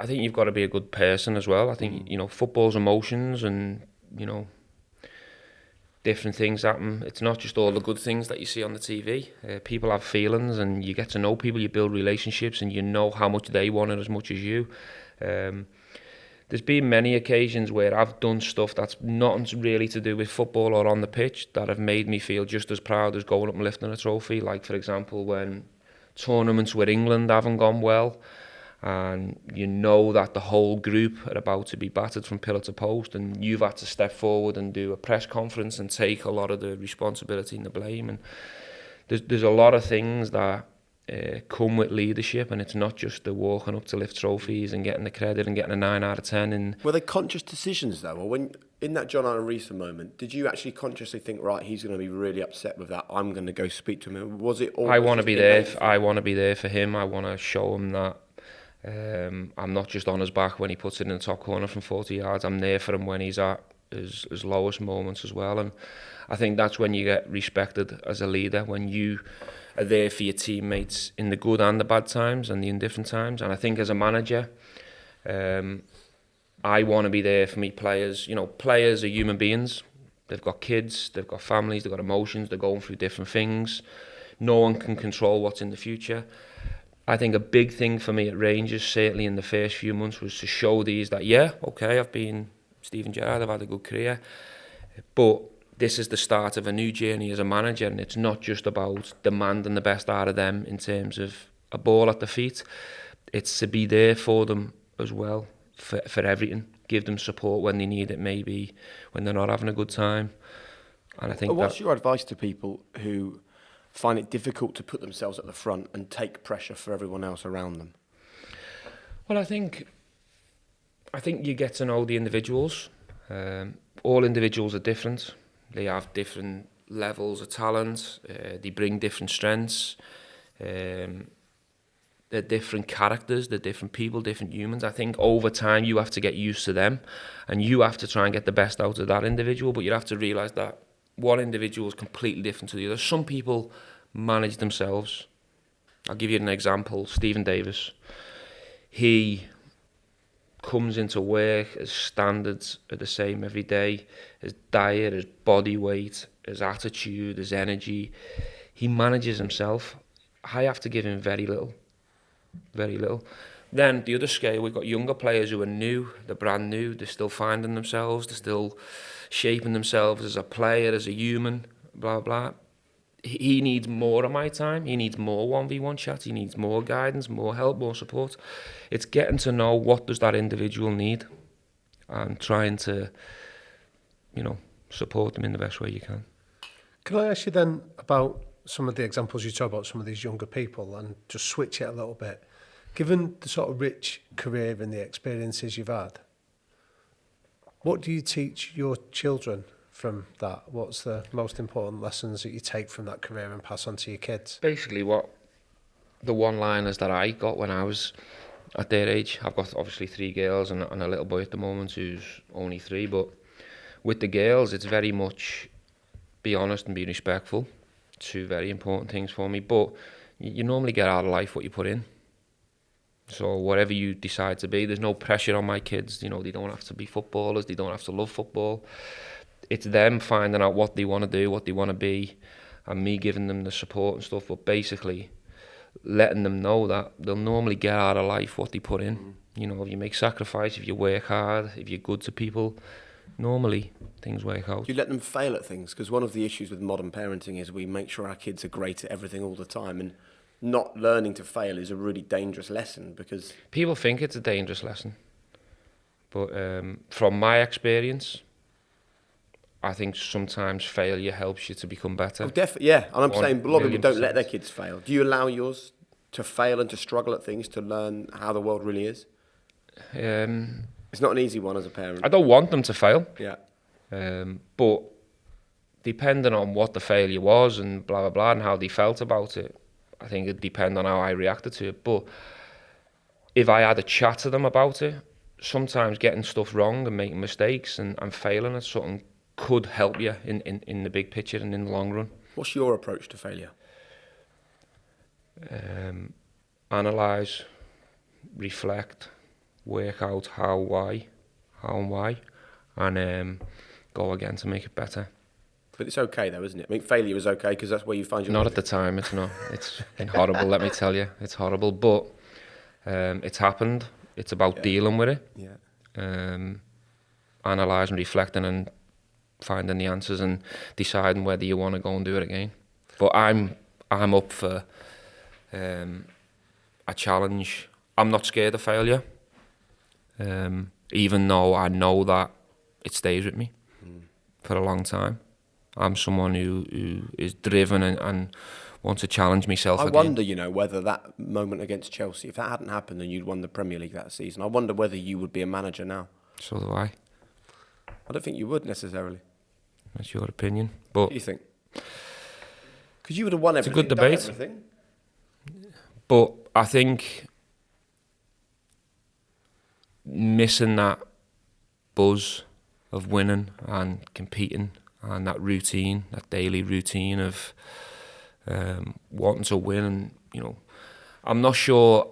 I think you've got to be a good person as well. I think, football's emotions and, different things happen. It's not just all the good things that you see on the TV. People have feelings and you get to know people, you build relationships and you know how much they want it as much as you. There's been many occasions where I've done stuff that's nothing really to do with football or on the pitch that have made me feel just as proud as going up and lifting a trophy. Like, for example, when tournaments with England haven't gone well and you know that the whole group are about to be battered from pillar to post and you've had to step forward and do a press conference and take a lot of the responsibility and the blame. And there's a lot of things that come with leadership, and it's not just the walking up to lift trophies and getting the credit and getting a 9 out of 10. And were they conscious decisions though, or when in that John Arne Riise moment, did you actually consciously think, right, he's going to be really upset with that, I'm going to go speak to him? Was it all? I want to be there. I want to be there for him. I want to show him that I'm not just on his back when he puts it in the top corner from 40 yards. I'm there for him when he's at his lowest moments as well. And I think that's when you get respected as a leader, when you are there for your teammates in the good and the bad times and the indifferent times. And I think as a manager, I want to be there for me players. Players are human beings. They've got kids, they've got families, they've got emotions, they're going through different things. No one can control what's in the future. I think a big thing for me at Rangers, certainly in the first few months, was to show these that, I've been Steven Gerrard, I've had a good career, but this is the start of a new journey as a manager, and it's not just about demanding the best out of them in terms of a ball at the feet. It's to be there for them as well, for everything. Give them support when they need it, maybe when they're not having a good time. And I think what's your advice to people who find it difficult to put themselves at the front and take pressure for everyone else around them? Well, I think you get to know the individuals. All individuals are different. They have different levels of talent. They bring different strengths. They're different characters. They're different people, different humans. I think over time you have to get used to them and you have to try and get the best out of that individual, but you have to realise that one individual is completely different to the other. Some people manage themselves. I'll give you an example. Stephen Davis. He comes into work, his standards are the same every day. His diet, his body weight, his attitude, his energy. He manages himself. I have to give him very little. Very little. Then the other scale, we've got younger players who are new, they're brand new, they're still finding themselves, they're still shaping themselves as a player, as a human, blah, blah. He needs more of my time, he needs more 1v1 chats, he needs more guidance, more help, more support. It's getting to know what does that individual need and trying to, support them in the best way you can. Can I ask you then about some of the examples you talk about, some of these younger people, and just switch it a little bit? Given the sort of rich career and the experiences you've had, what do you teach your children from that? What's the most important lessons that you take from that career and pass on to your kids? Basically, what the one-liners that I got when I was at their age. I've got obviously 3 girls and a little boy at the moment who's only 3, but with the girls, it's very much be honest and be respectful. 2 very important things for me, but you normally get out of life what you put in. So whatever you decide to be, there's no pressure on my kids. They don't have to be footballers, they don't have to love football. It's them finding out what they want to do, what they want to be, and me giving them the support and stuff, but basically letting them know that they'll normally get out of life what they put in. If you make sacrifice, if you work hard, if you're good to people, normally things work out. You let them fail at things, because one of the issues with modern parenting is we make sure our kids are great at everything all the time, and not learning to fail is a really dangerous lesson, because people think it's a dangerous lesson, but from my experience, I think sometimes failure helps you to become better. Oh, definitely, yeah. And I'm saying a lot of people don't let their kids fail. Do you allow yours to fail and to struggle at things to learn how the world really is? It's not an easy one as a parent. I don't want them to fail. Yeah. But depending on what the failure was and blah, blah, blah, and how they felt about it, I think it'd depend on how I reacted to it. But if I had a chat to them about it, sometimes getting stuff wrong and making mistakes and failing at something could help you in the big picture and in the long run. What's your approach to failure? Analyse, reflect, work out how and why, and go again to make it better. But it's okay though, isn't it? I mean, failure is okay because that's where you find your... Not at the time, it's not. It's been horrible, let me tell you. It's horrible, but it's happened. It's about dealing with it. Yeah. Analysing, reflecting and finding the answers and deciding whether you want to go and do it again. But I'm up for a challenge. I'm not scared of failure, even though I know that it stays with me for a long time. I'm someone who is driven and wants to challenge myself again. I wonder, you know, whether that moment against Chelsea, if that hadn't happened and you'd won the Premier League that season, I wonder whether you would be a manager now. So do I. I don't think you would necessarily. That's your opinion. But what do you think? Because you would have won everything. It's a good debate. Everything. But I think missing that buzz of winning and competing and that routine, that daily routine of wanting to win, and you know, I'm not sure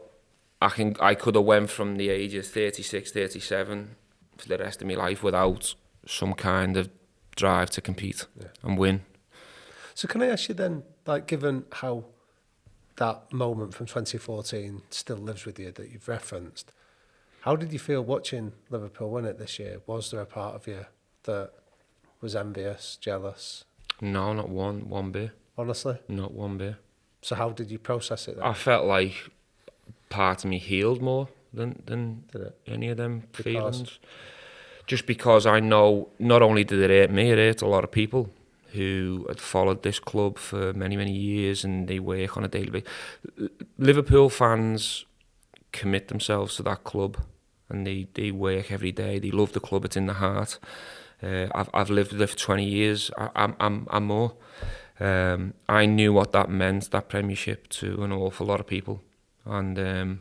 I could have went from the age of 36, 37 for the rest of my life without some kind of drive to compete and win. So can I ask you then, like, given how that moment from 2014 still lives with you that you've referenced, how did you feel watching Liverpool win it this year? Was there a part of you that was envious, jealous? No, not one bit. Honestly? Not one bit. So how did you process it then? I felt like part of me healed more than any of them feelings. Just because I know not only did it hurt me, it hurt a lot of people who had followed this club for many, many years, and they work on a daily basis. Liverpool fans commit themselves to that club, and they work every day. They love the club. It's in the heart. I've lived there for 20 years. I'm more. I knew what that meant, that Premiership, to an awful lot of people, and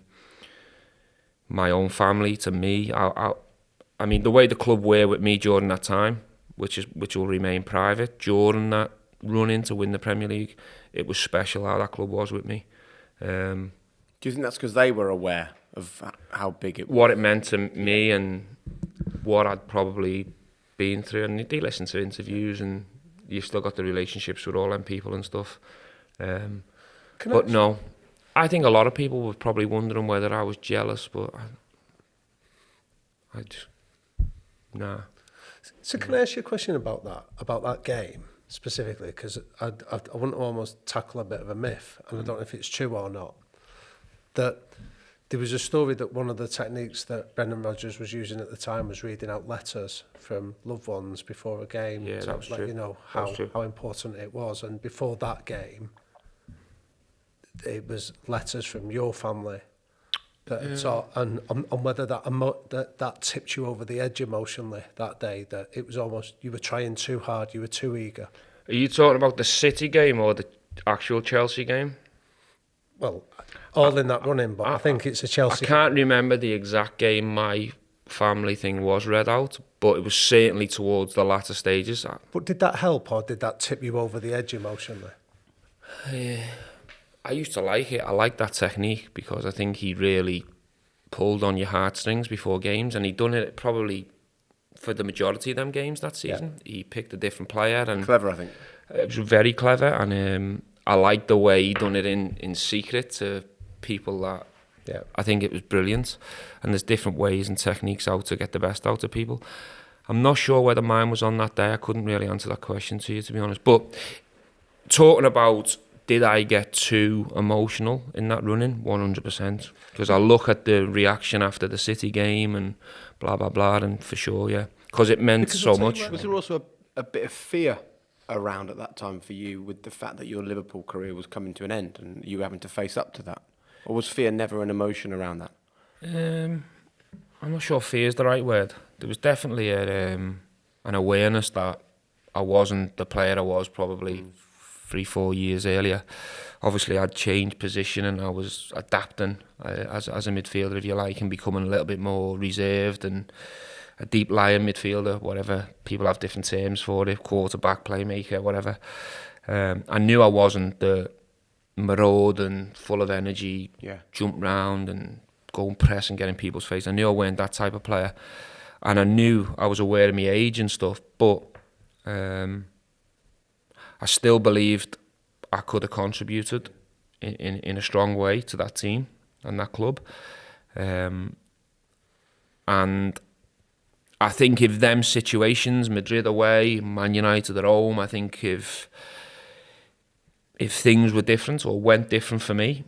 my own family, to me. I mean, the way the club were with me during that time, which will remain private, during that run-in to win the Premier League, it was special how that club was with me. Do you think that's because they were aware of how big it was? What it meant to me and what I'd probably been through, and they listen to interviews, and you've still got the relationships with all them people and stuff. But no, I think a lot of people were probably wondering whether I was jealous, but I just... Nah. So can I ask you a question about that game specifically? Because I want to almost tackle a bit of a myth, and I don't know if it's true or not, that there was a story that one of the techniques that Brendan Rodgers was using at the time was reading out letters from loved ones before a game to let you know how important it was. And before that game, it was letters from your family. And whether that tipped you over the edge emotionally that day, that it was almost, you were trying too hard, you were too eager. Are you talking about the City game or the actual Chelsea game? Well, all in that running, but I think it's a Chelsea. I can't remember the exact game my family thing was read out, but it was certainly towards the latter stages. But did that help, or did that tip you over the edge emotionally? I used to like it. I like that technique because I think he really pulled on your heartstrings before games, and he'd done it probably for the majority of them games that season. Yeah. He picked a different player. And clever, I think. It was very clever, and I liked the way he done it in secret to people that... Yeah. I think it was brilliant, and there's different ways and techniques how to get the best out of people. I'm not sure whether mine was on that day. I couldn't really answer that question to you, to be honest. But talking about... Did I get too emotional in that running? 100%. Because I look at the reaction after the City game and blah, blah, blah, and for sure, yeah. Because it meant so much. Was there also a bit of fear around at that time for you with the fact that your Liverpool career was coming to an end and you having to face up to that? Or was fear never an emotion around that? I'm not sure fear is the right word. There was definitely an awareness that I wasn't the player I was probably 3-4 years earlier. Obviously I'd changed position and I was adapting as a midfielder, if you like, and becoming a little bit more reserved and a deep lying midfielder, whatever. People have different terms for it, quarterback, playmaker, whatever. I knew I wasn't the maraud and full of energy, jump round and go and press and get in people's face. I knew I weren't that type of player, and I was aware of my age and stuff, but I still believed I could have contributed in a strong way to that team and that club. And I think if them situations, Madrid away, Man United at home, I think if things were different or went different for me,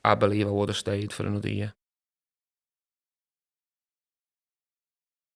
I believe I would have stayed for another year.